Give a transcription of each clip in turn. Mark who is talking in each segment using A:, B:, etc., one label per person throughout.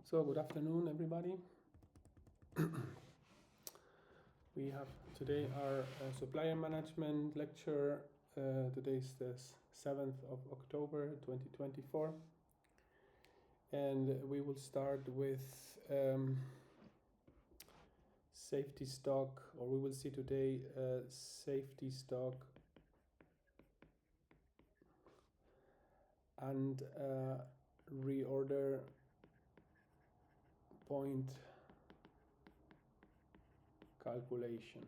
A: So good afternoon, everybody. We have today our supplier management lecture. Today is the 7th of October 2024. And we will start with safety stock, or we will see today safety stock and reorder point calculation.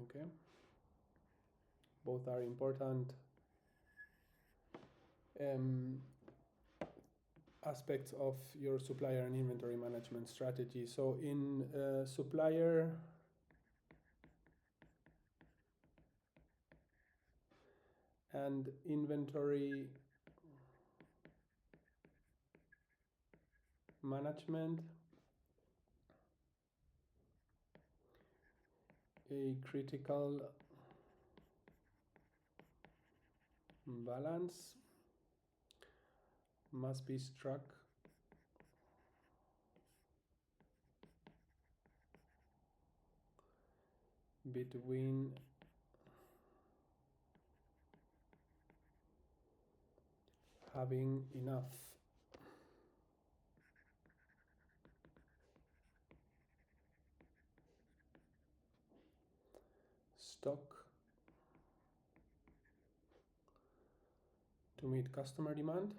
A: Okay, both are important aspects of your supplier and inventory management strategy. So in supplier and inventory management, a critical balance must be struck between having enough stock to meet customer demand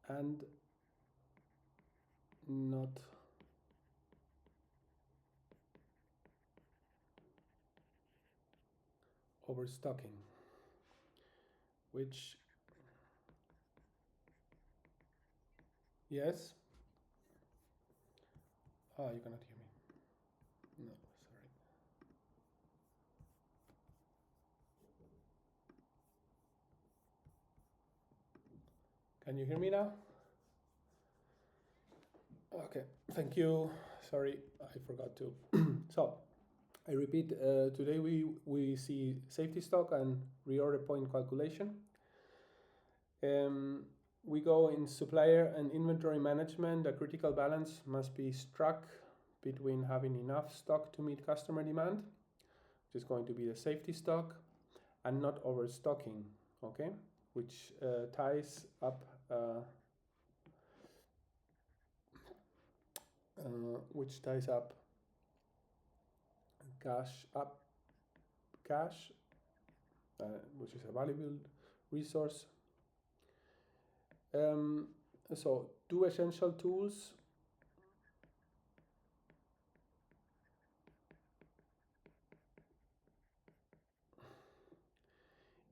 A: and not overstocking, which, yes, you cannot hear me. No, sorry. Can you hear me now? Okay, thank you. Sorry, I forgot to. So, I repeat, today we see safety stock and reorder point calculation. We go in supplier and inventory management. A critical balance must be struck between having enough stock to meet customer demand, which is going to be the safety stock, and not overstocking, okay, which ties up cash, which is a valuable resource. So two essential tools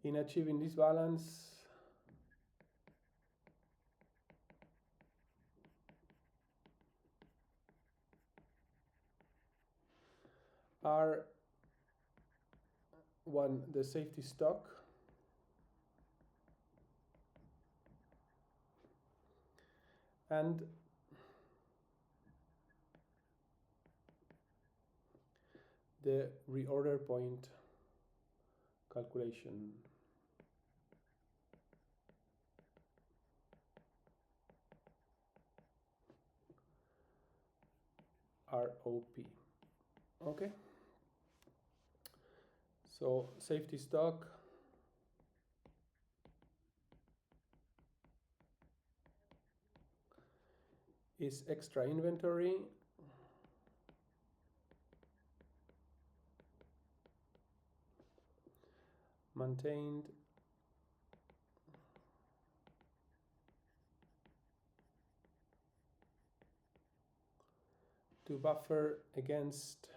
A: in achieving this balance are one, the safety stock, and the reorder point calculation. ROP. Okay. So safety stock is extra inventory maintained to buffer against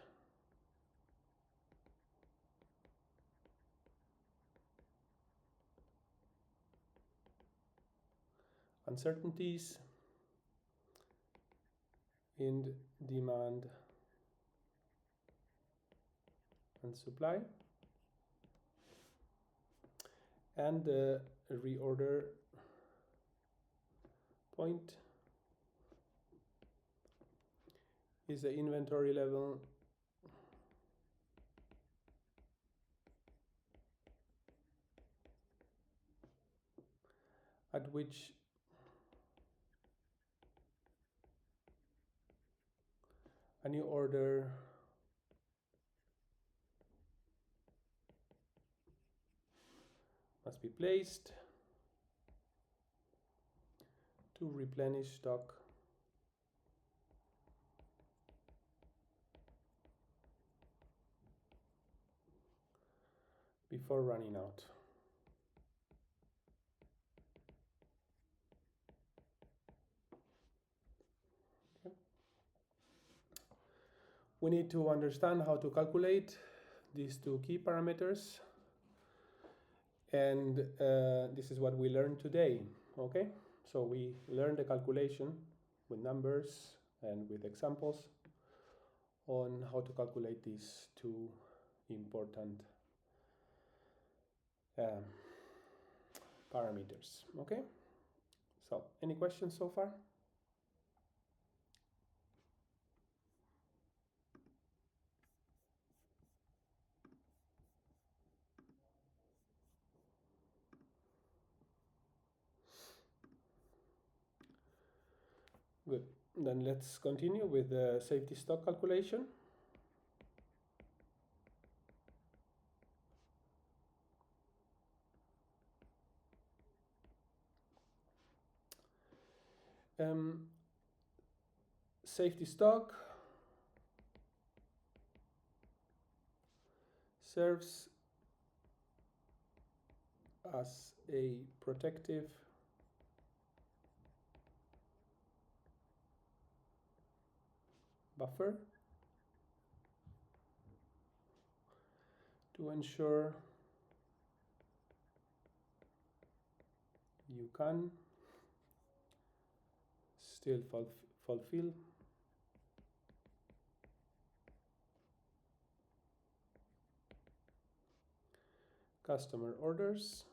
A: uncertainties in demand and supply, and the reorder point is the inventory level at which a new order must be placed to replenish stock before running out. Okay. We need to understand how to calculate these two key parameters, and this is what we learned today. Okay, so we learned the calculation with numbers and with examples on how to calculate these two important parameters. Okay, so any questions so far? Good. Then let's continue with the safety stock calculation. Safety stock serves as a protective buffer to ensure you can still fulfill customer orders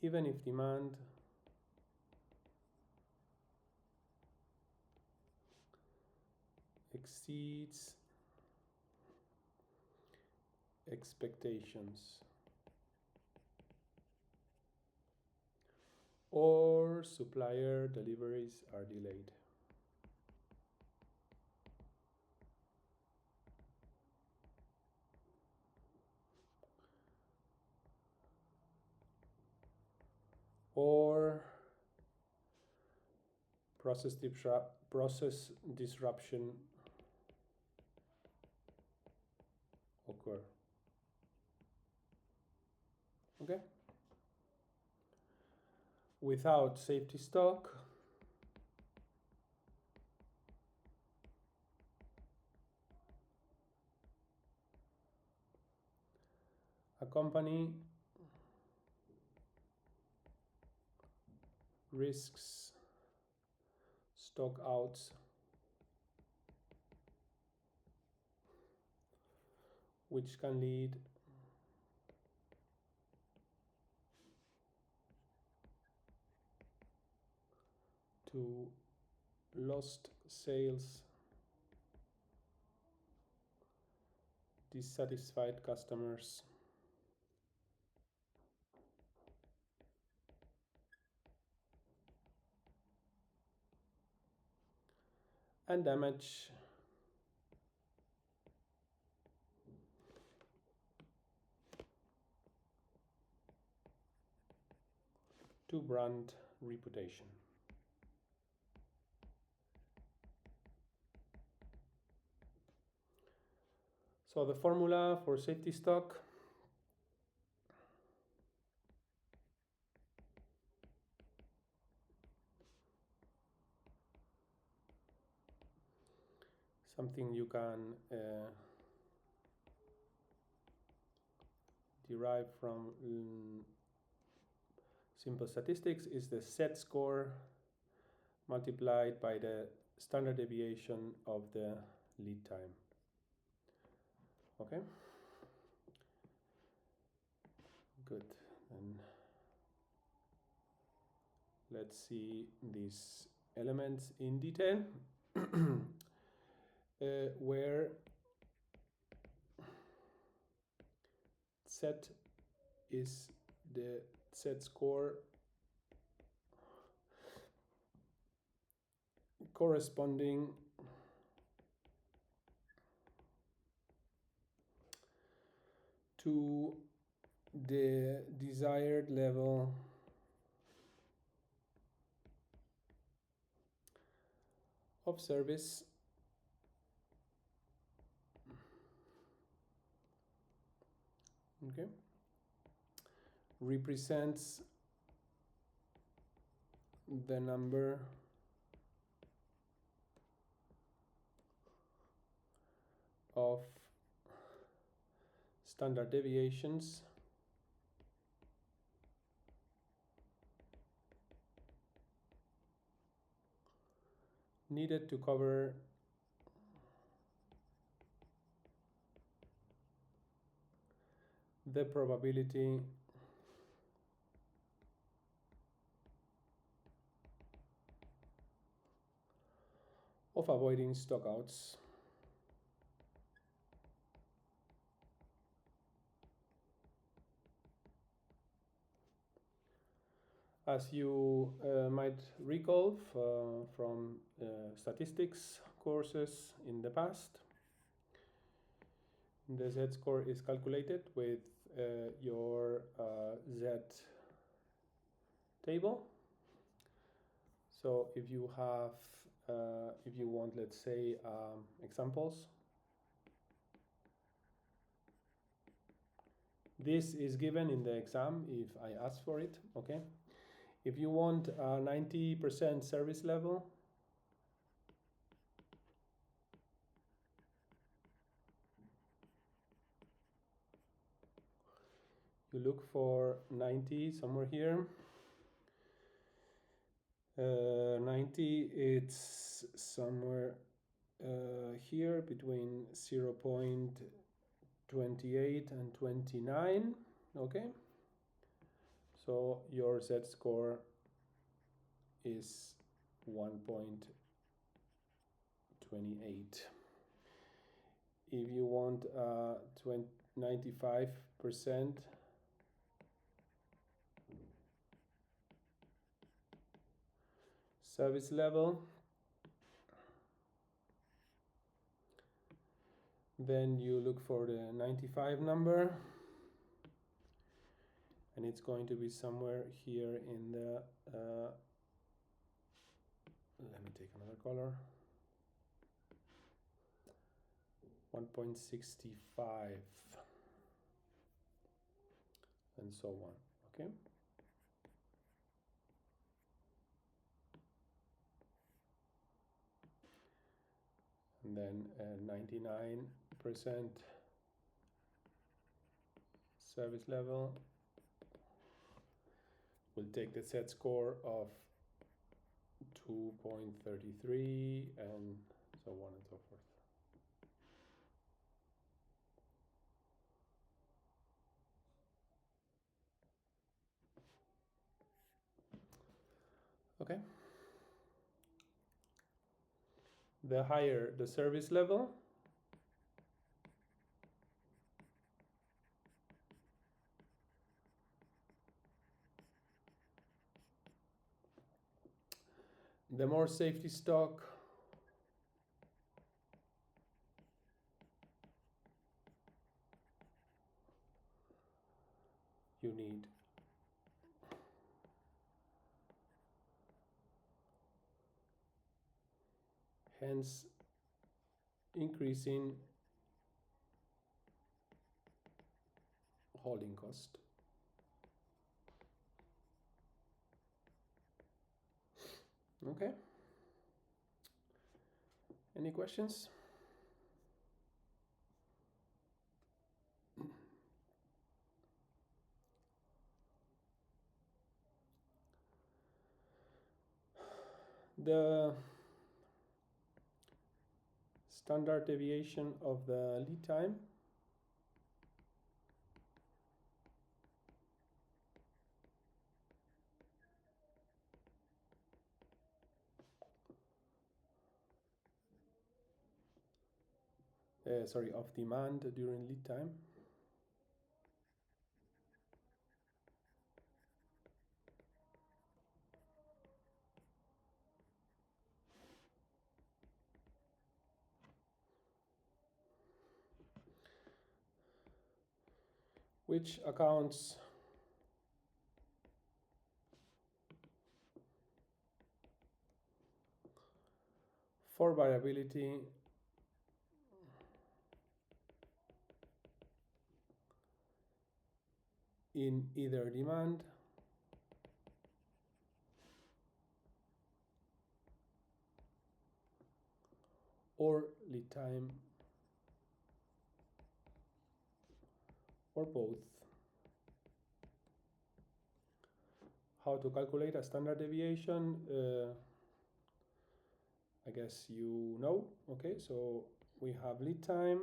A: even if demand exceeds expectations or supplier deliveries are delayed. Or process disruption occur. Okay? Without safety stock, a company risks stock outs which can lead to lost sales, dissatisfied customers, and damage to brand reputation. So the formula for safety stock something you can derive from simple statistics is the set score multiplied by the standard deviation of the lead time. Okay, good. Then let's see these elements in detail. Where Z is the Z score corresponding to the desired level of service represents the number of standard deviations needed to cover the probability of avoiding stockouts. As you might recall from statistics courses in the past, the Z-score is calculated with your Z table. So if you have, if you want, let's say, examples, this is given in the exam if I ask for it, okay? If you want a 90% service level, you look for 90 somewhere here. 90, it's somewhere here between 0.28 and 29, okay? So your Z-score is 1.28. If you want 95% service level, then you look for the 95 number, and it's going to be somewhere here in the let me take another color, 1.65 and so on, okay? And then 99% service level will take the set score of 2.33 and so on and so forth. Okay. The higher the service level, the more safety stock you need. Hence, increasing holding cost. Okay. Any questions? The standard deviation of the lead time of demand during lead time which accounts for variability in either demand or lead time or both. How to calculate a standard deviation? I guess you know. Okay, so we have lead time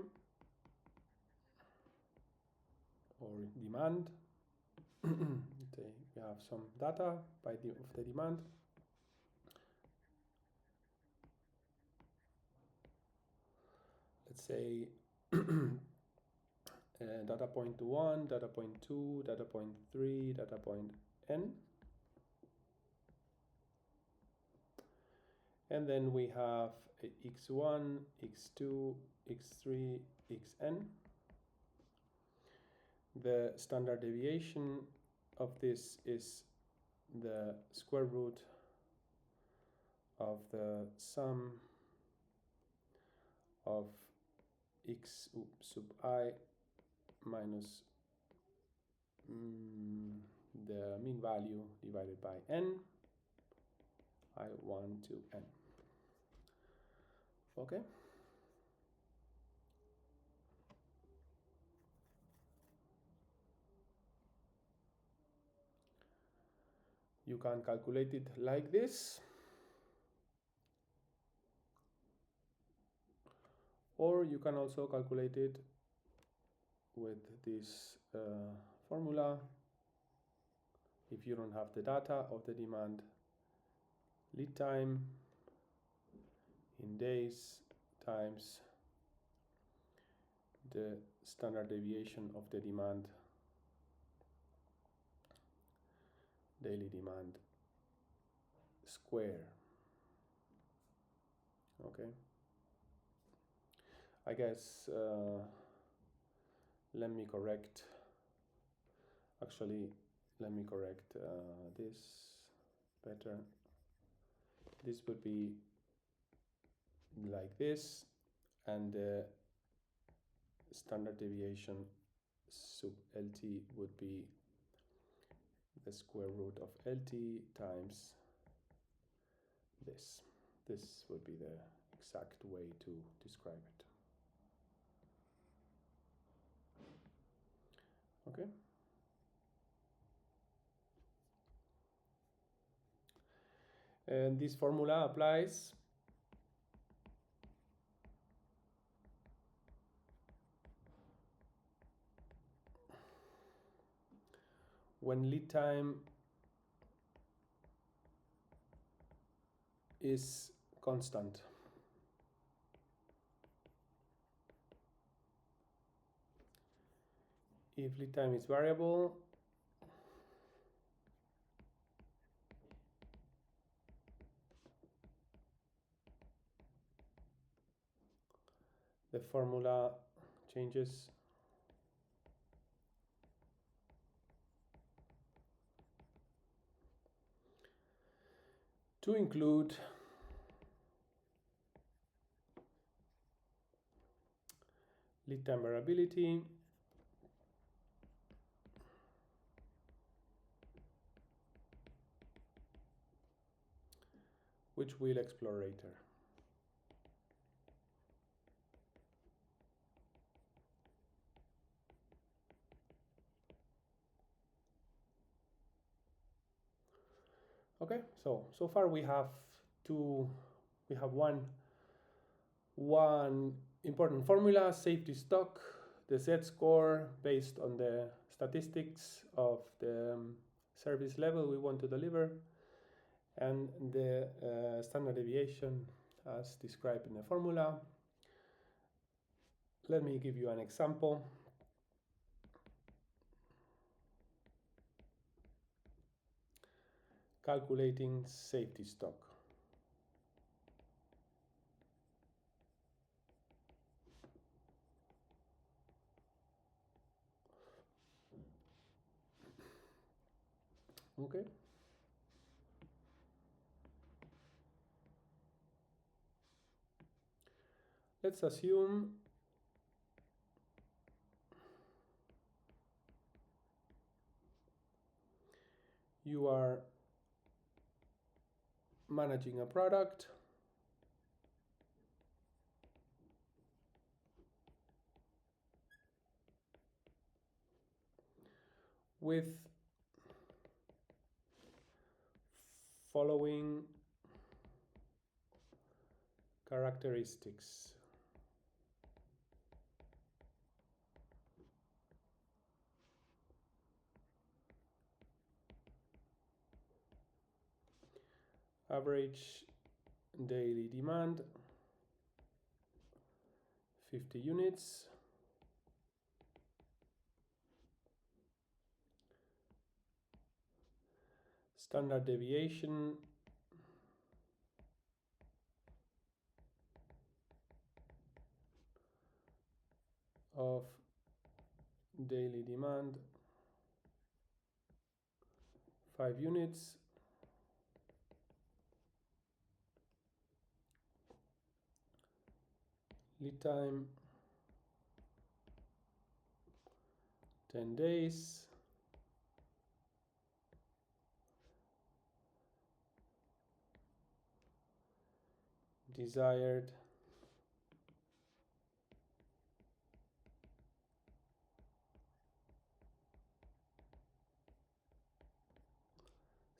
A: or demand. Okay, we have some data of the demand. Let's say data point 1, data point 2, data point 3, data point n. And then we have x1, x2, x3, xn. The standard deviation of this is the square root of the sum of x sub I minus the mean value divided by n, I1 to n. Okay. You can calculate it like this, or you can also calculate it with this formula. If you don't have the data of the demand, lead time in days times the standard deviation of the demand, daily demand square. Okay. I guess let me correct this better. This would be like this, and the standard deviation sub LT would be the square root of LT times this. This would be the exact way to describe it. Okay. And this formula applies when lead time is constant. If lead time is variable, the formula changes to include lead time variability which we'll explore later. Okay, so far we have one important formula, safety stock, the Z score based on the statistics of the service level we want to deliver, and the standard deviation as described in the formula. Let me give you an example. Calculating safety stock. Okay. Let's assume you are managing a product with following characteristics. Average daily demand 50 units. Standard deviation of daily demand 5 units. Lead time 10 days. Desired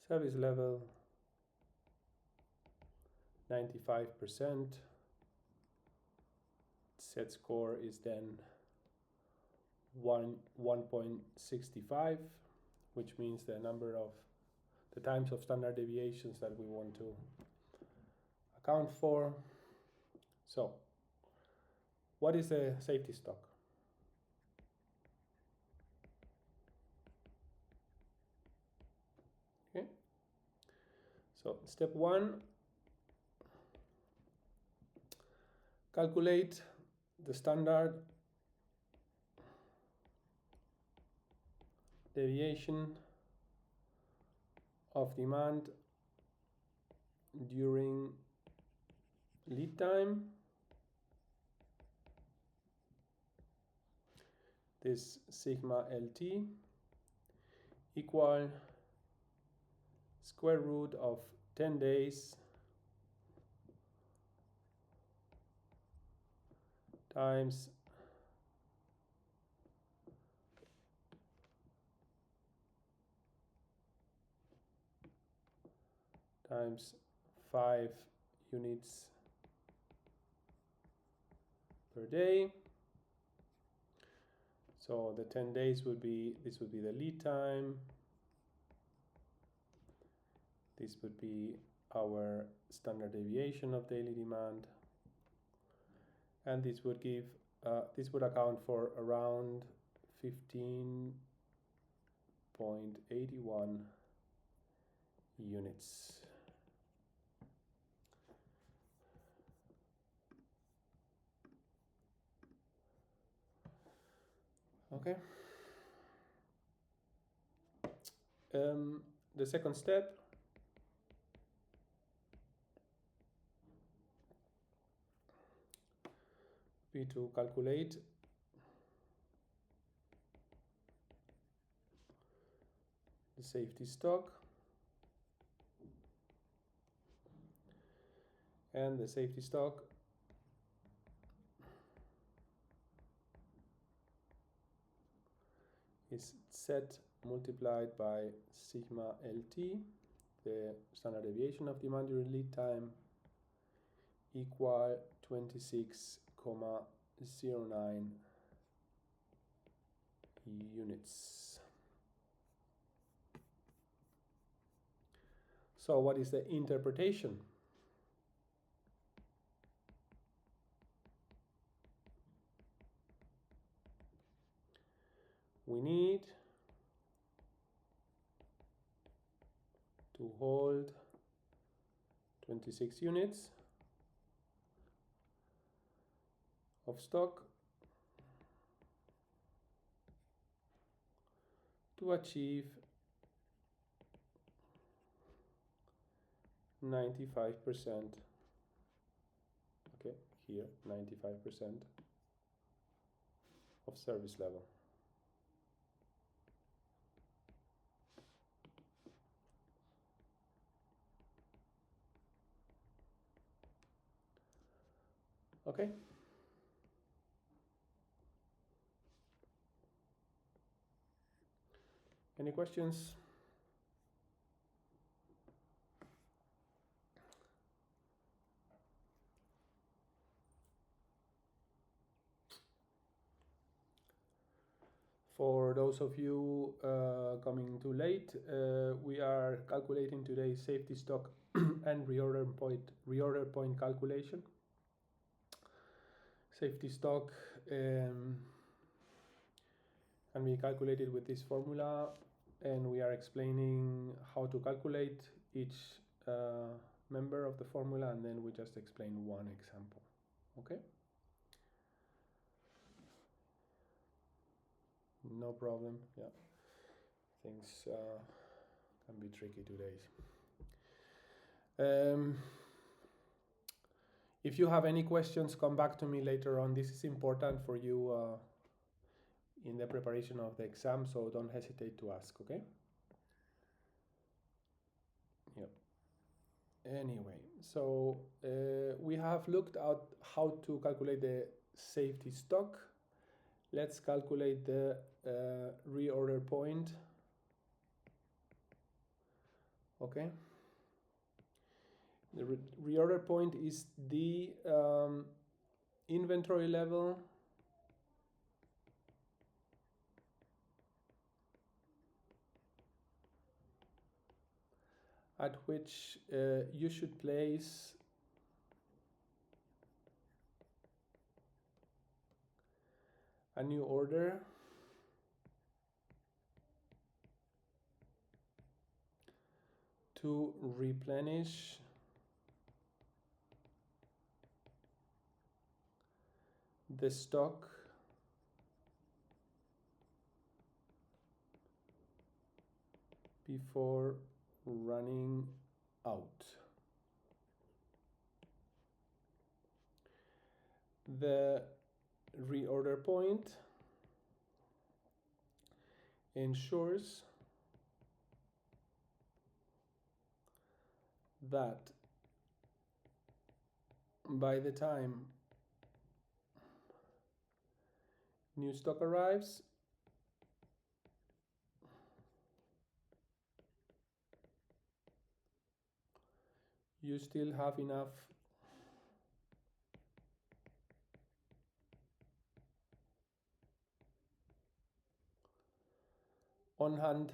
A: service level 95%. Set score is then 1.65, which means the number of the times of standard deviations that we want to account for. So, what is the safety stock? Okay. So, step 1, calculate the standard deviation of demand during lead time. This sigma LT equal square root of 10 days times times 5 units per day. So the 10 days would be, this would be the lead time. This would be our standard deviation of daily demand. And this would give, this would account for around 15.81 units. Okay. The second step be to calculate the safety stock, and the safety stock is set multiplied by sigma LT, the standard deviation of demand during lead time, equal 26.09 units. So what is the interpretation? We need to hold 26 units of stock to achieve 95%. Okay, here 95% of service level. Okay. Any questions? For those of you coming too late, we are calculating today's safety stock and reorder point calculation. Safety stock can be calculated with this formula, and we are explaining how to calculate each member of the formula, and then we just explain one example. Okay? No problem. Yeah, things can be tricky today. If you have any questions, come back to me later on. This is important for you in the preparation of the exam, so don't hesitate to ask, okay? Yep. Anyway, so we have looked at how to calculate the safety stock. Let's calculate the reorder point. Okay. The reorder point is the inventory level at which you should place a new order to replenish the stock before running out. The reorder point ensures that by the time new stock arrives, you still have enough on hand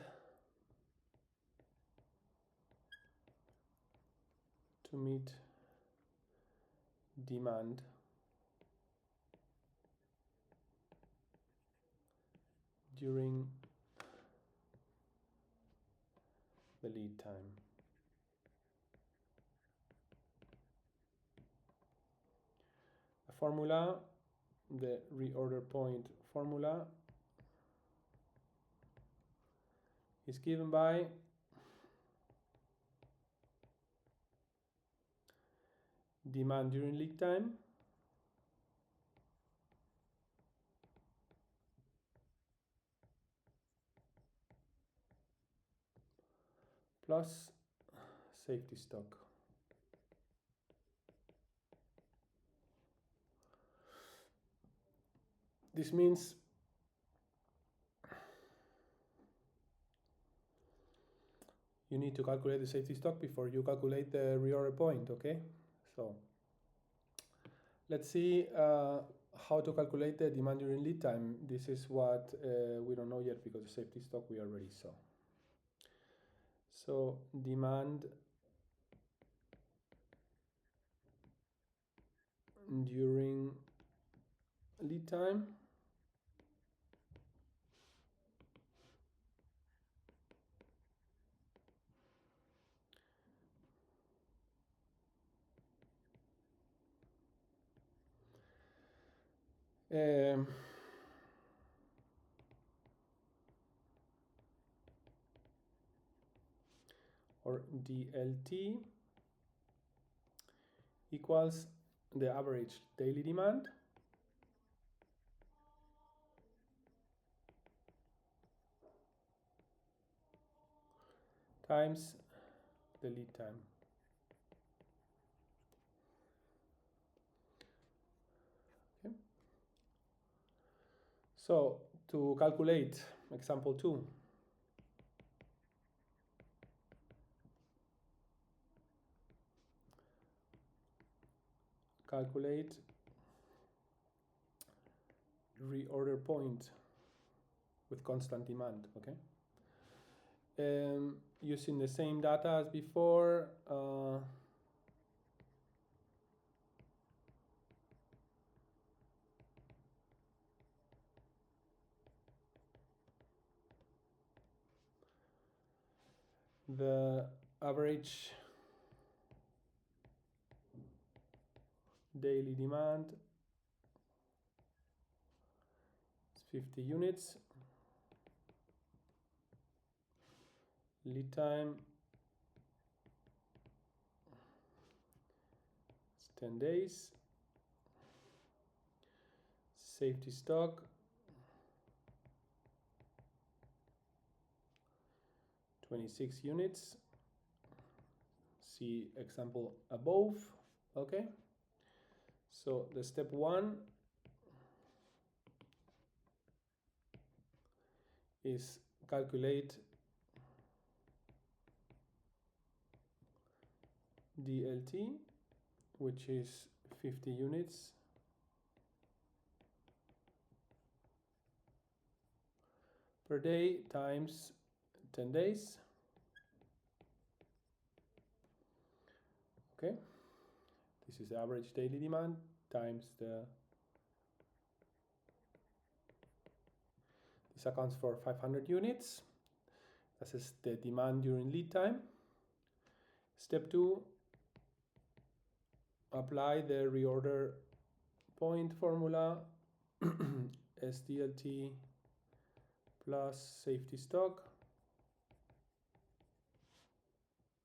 A: to meet demand during the lead time. A formula, the reorder point formula, is given by demand during lead time plus safety stock. This means you need to calculate the safety stock before you calculate the reorder point, okay? So let's see how to calculate the demand during lead time. This is what we don't know yet because the safety stock we already saw. So demand during lead time or DLT equals the average daily demand times the lead time. Okay. So to calculate example 2, calculate reorder point with constant demand, okay? Using the same data as before, the average daily demand is 50 units. Lead time is 10 days. Safety stock 26 units. See example above. Okay. So the step 1 is calculate DLT, which is 50 units per day times 10 days. Okay, this is the average daily demand times this accounts for 500 units. This is the demand during lead time. Step 2, apply the reorder point formula SDLT plus safety stock,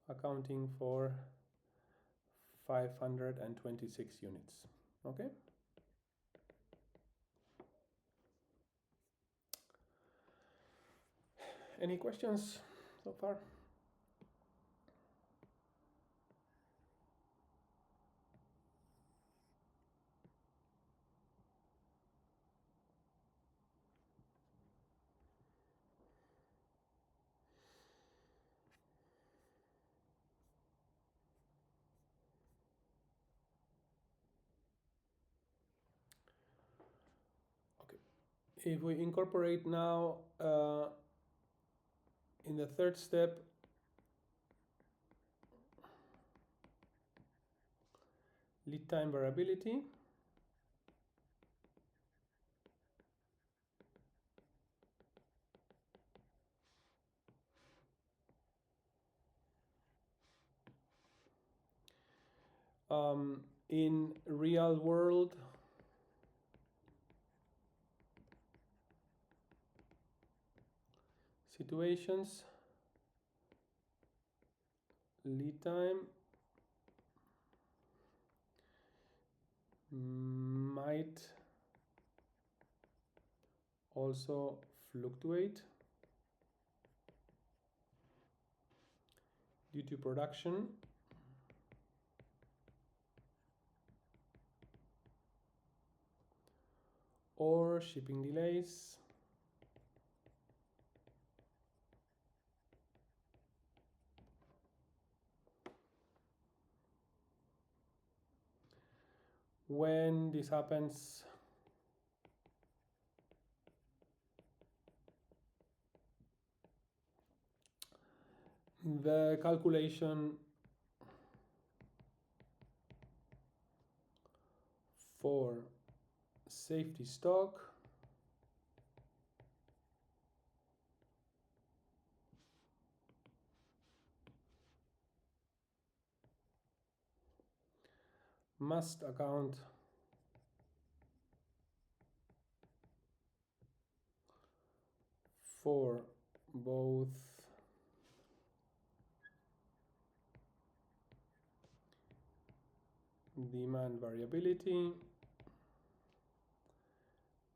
A: accounting for 526 units. Okay. Any questions so far? Okay. If we incorporate now in the third step lead time variability, in real world situations, lead time might also fluctuate due to production or shipping delays when this happens. The calculation for safety stock must account for both demand variability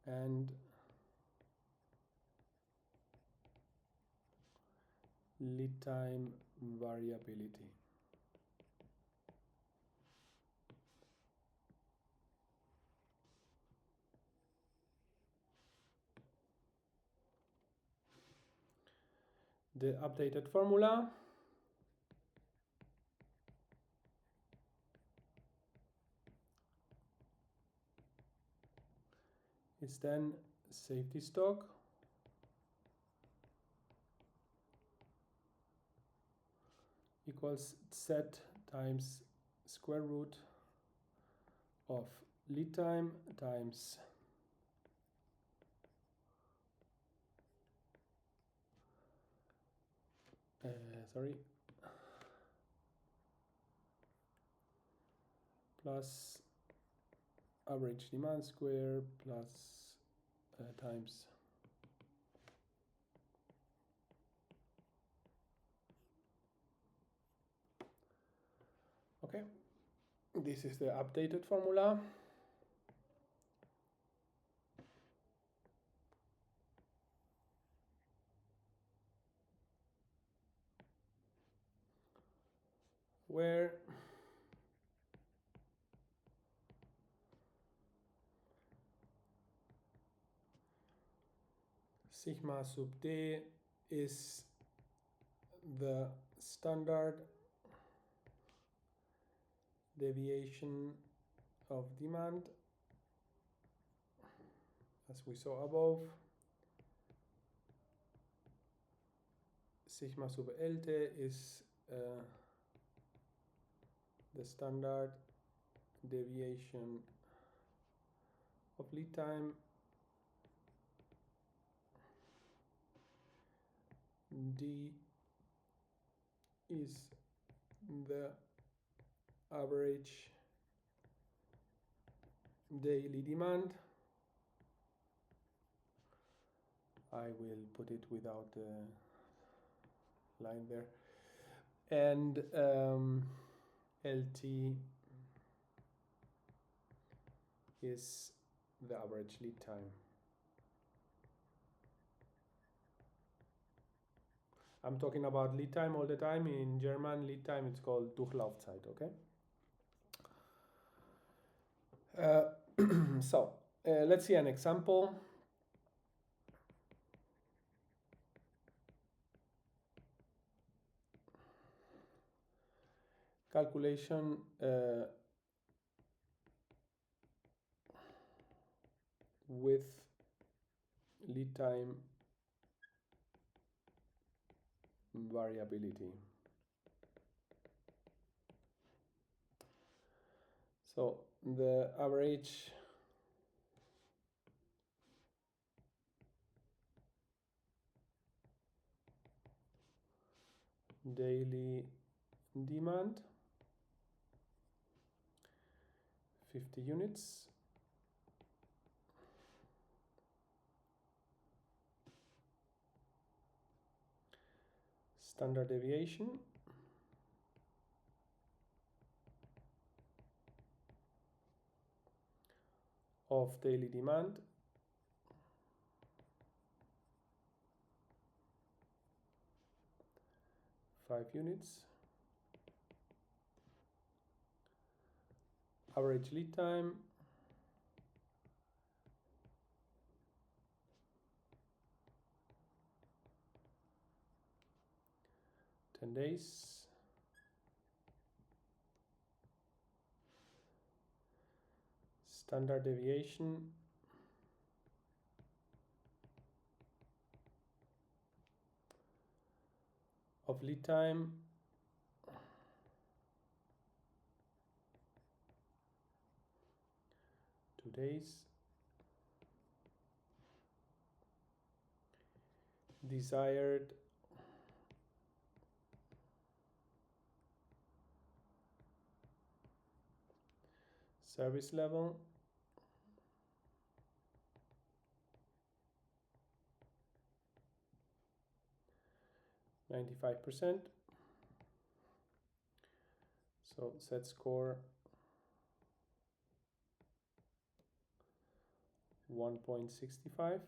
A: and lead time variability. The updated formula is then safety stock equals Z times square root of lead time times plus average demand square plus times okay. This is the updated formula. Where sigma sub d is the standard deviation of demand, as we saw above. Sigma sub lt is the standard deviation of lead time. D is the average daily demand. I will put it without the line there. And LT is the average lead time. I'm talking about lead time all the time. In German, lead time it's called Durchlaufzeit, okay? So let's see an example. Calculation with lead time variability. So the average daily demand 50 units. Standard deviation of daily demand (5 units). Average lead time (10 days). Standard deviation of lead time (2 days). Desired service level (95%). So set score 1.65.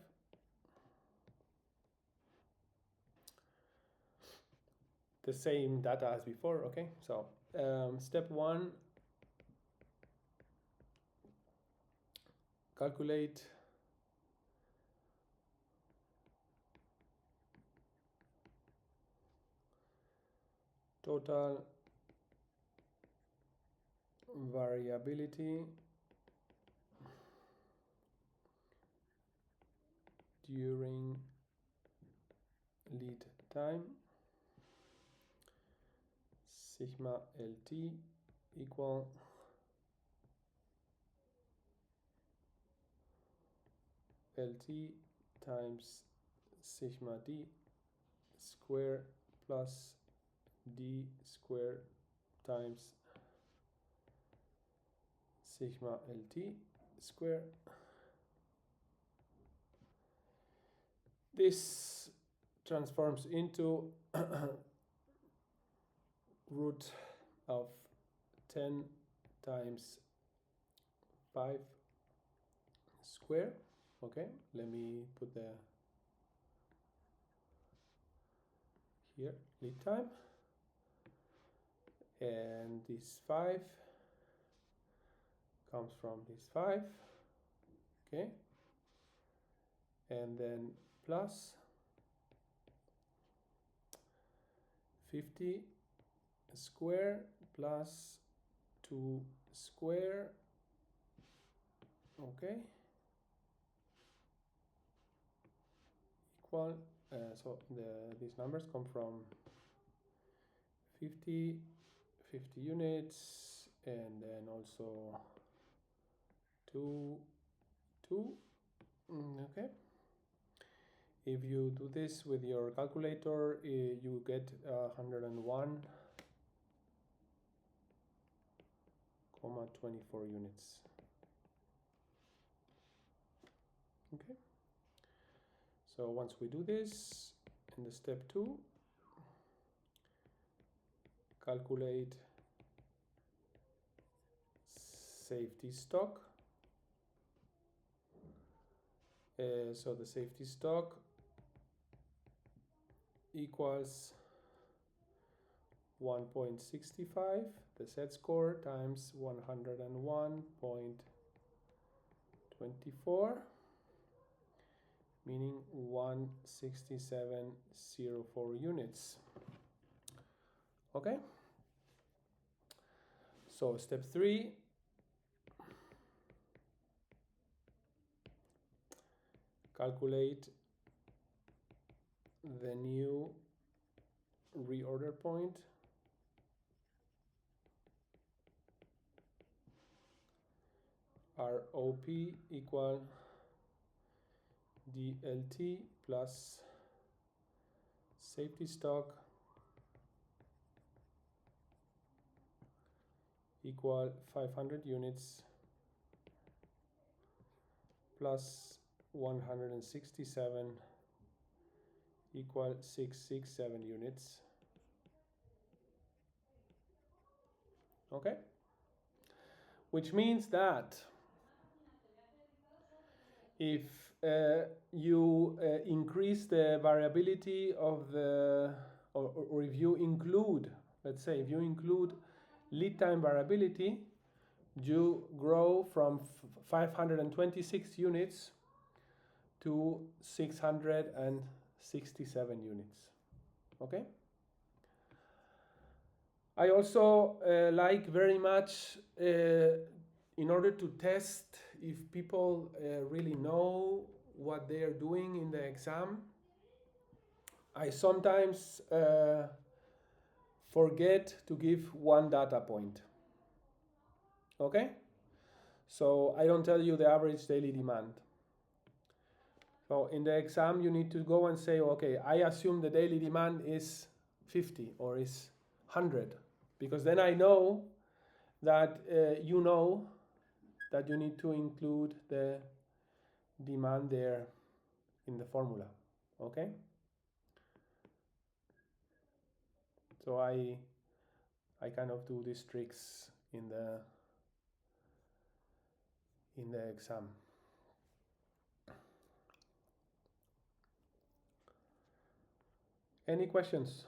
A: The same data as before, okay? So step 1, calculate total variability during lead time, sigma LT equal LT times sigma D square plus D square times sigma LT square. This transforms into root of 10 times 5 square. Okay, let me put the here lead time, and this 5 comes from this 5, okay, and then plus 50 square plus 2 square, okay, equal, so these numbers come from 50 units, and then also 2, okay. If you do this with your calculator, you get 101,24 units. Okay. So once we do this, in the step 2, calculate safety stock. So the safety stock equals 1.65, the set score, times 101.24, meaning 167.04 units. Okay. So step 3, calculate the new reorder point. ROP equal DLT plus safety stock equal 500 units plus 167 equal 667 units. Okay, which means that if you increase the variability of the, or if you include, let's say, if you include lead time variability, you grow from 526 units to 667 units. Okay. I also like very much, in order to test if people really know what they are doing in the exam, I sometimes forget to give one data point. Okay? So I don't tell you the average daily demand. So in the exam, you need to go and say, okay, I assume the daily demand is 50 or is 100, because then I know that you know that you need to include the demand there in the formula. Okay? So I kind of do these tricks in the exam. Any questions?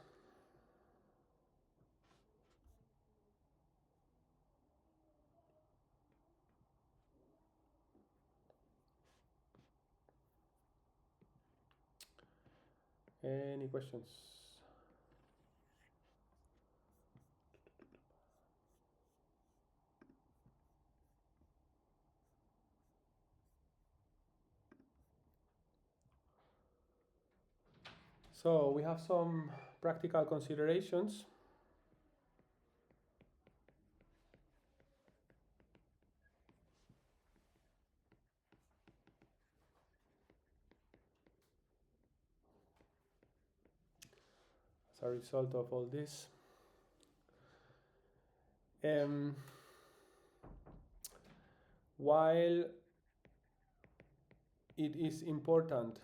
A: Any questions? So we have some practical considerations. As a result of all this. While it is important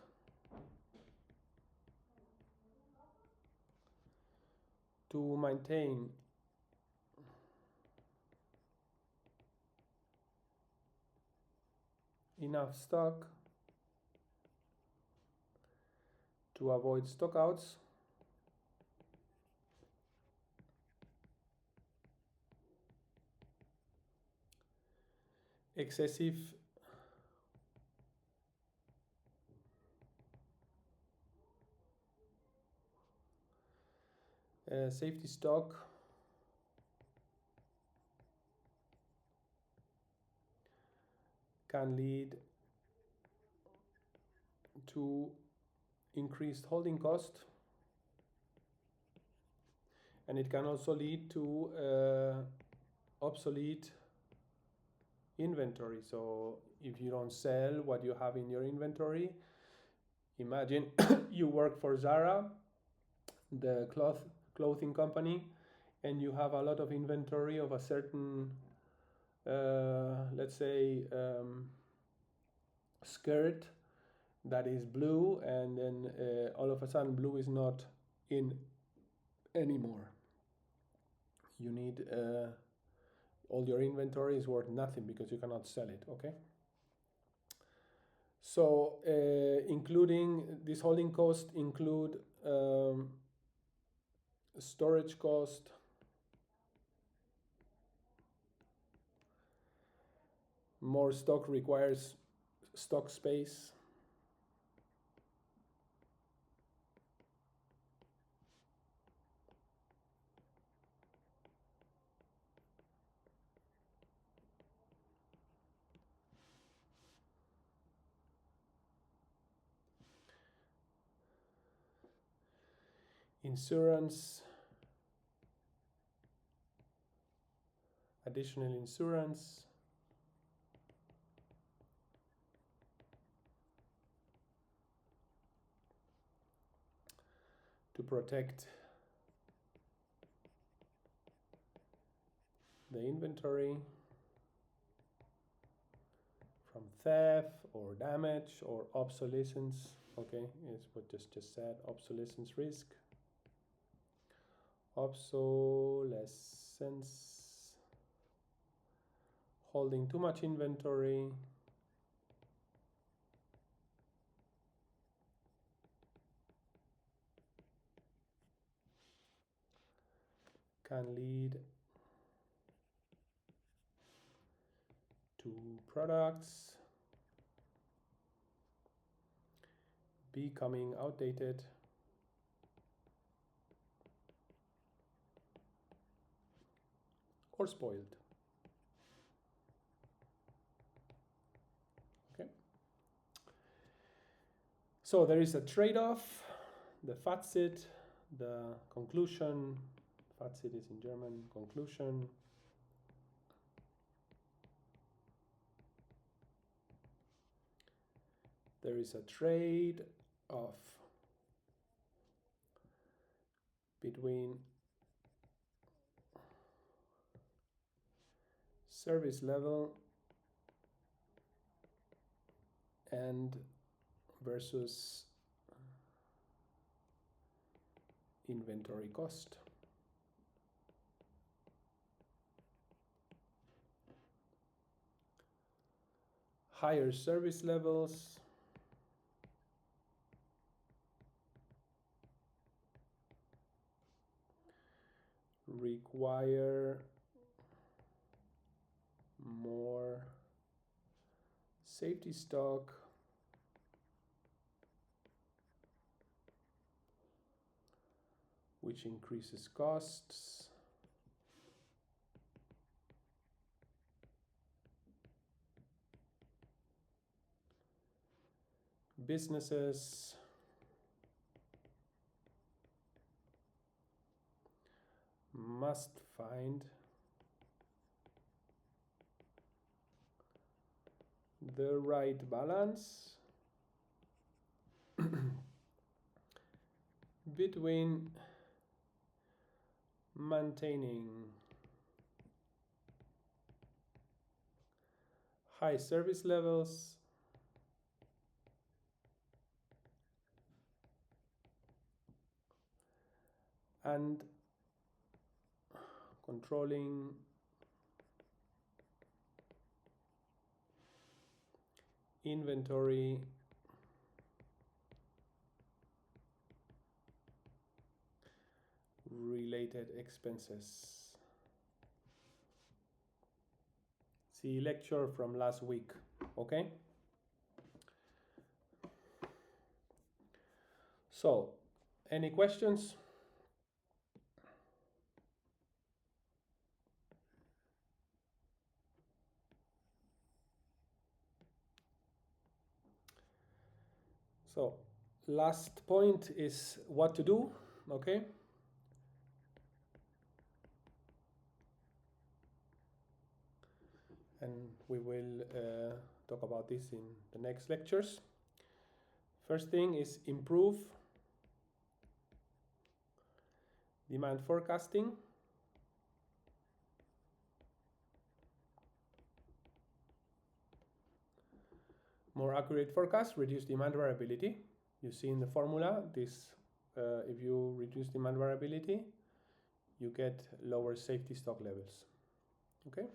A: to maintain enough stock to avoid stockouts, excessive safety stock can lead to increased holding cost, and it can also lead to obsolete inventory. So if you don't sell what you have in your inventory, imagine you work for Zara, the clothing company, and you have a lot of inventory of a certain let's say skirt that is blue, and then all of a sudden blue is not in anymore. You need all your inventory is worth nothing because you cannot sell it. Okay, so including this holding cost include storage cost, more stock requires stock space, insurance, additional insurance, to protect the inventory from theft or damage or obsolescence. Okay, it's what just said, obsolescence risk. Obsolescence, holding too much inventory, can lead to products becoming outdated or spoiled. Okay, so there is a trade-off, the Fazit, the conclusion. Fazit is in German, conclusion. There is a trade-off between service level and versus inventory cost. Higher service levels require more safety stock which increases costs. Businesses must find the right balance between maintaining high service levels and controlling inventory related expenses. See lecture from last week, okay? So, any questions? So, last point is what to do, okay? And we will talk about this in the next lectures. First thing is improve demand forecasting. More accurate forecast, reduce demand variability. You see in the formula, this if you reduce demand variability, you get lower safety stock levels. Okay?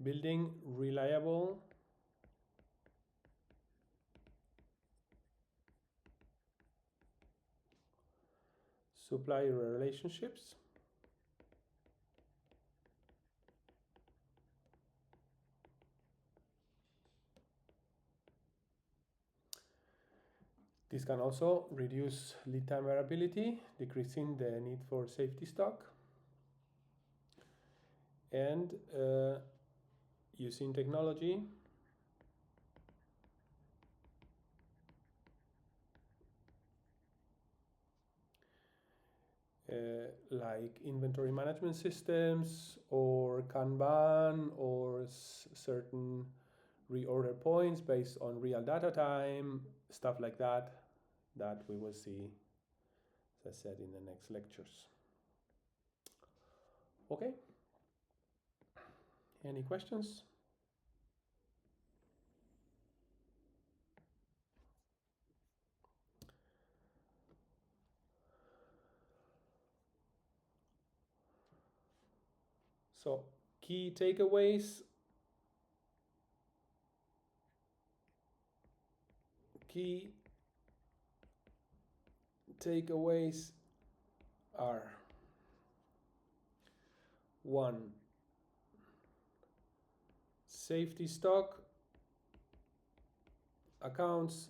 A: Building reliable supplier relationships. This can also reduce lead time variability, decreasing the need for safety stock. And using technology like inventory management systems or Kanban or certain reorder points based on real data time, stuff like that, that we will see, as I said, in the next lectures. Okay? Any questions? So, key takeaways. Key takeaways are: 1. Safety stock accounts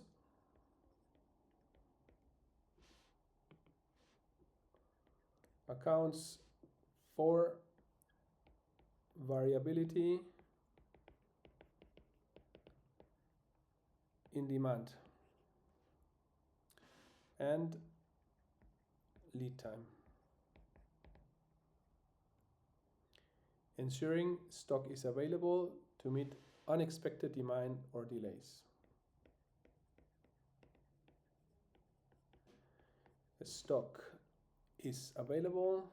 A: for variability in demand and lead time, ensuring stock is available to meet unexpected demand or delays. The stock is available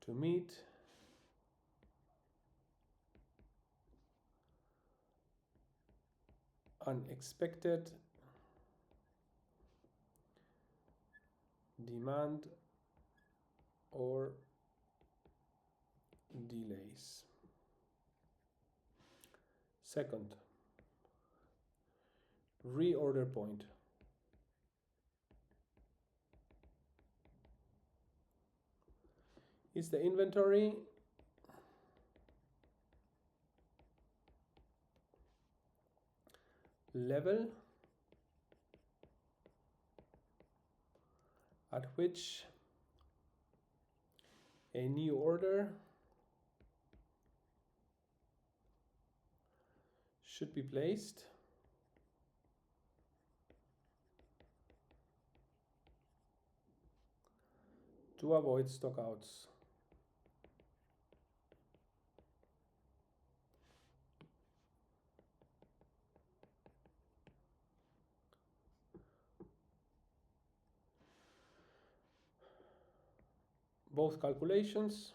A: to meet unexpected demand or delays. Second, reorder point. Is the inventory level at which a new order should be placed to avoid stockouts. Both calculations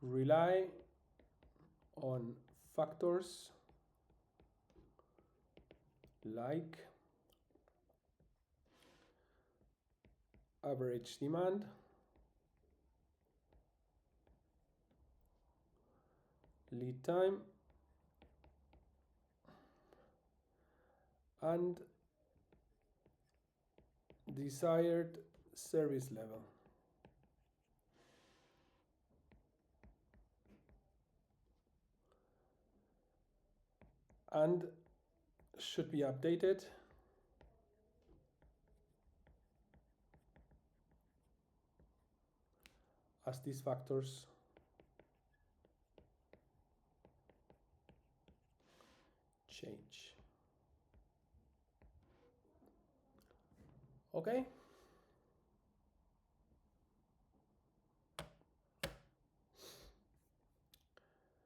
A: rely on factors like average demand, lead time, and desired service level. And should be updated as these factors change. Okay.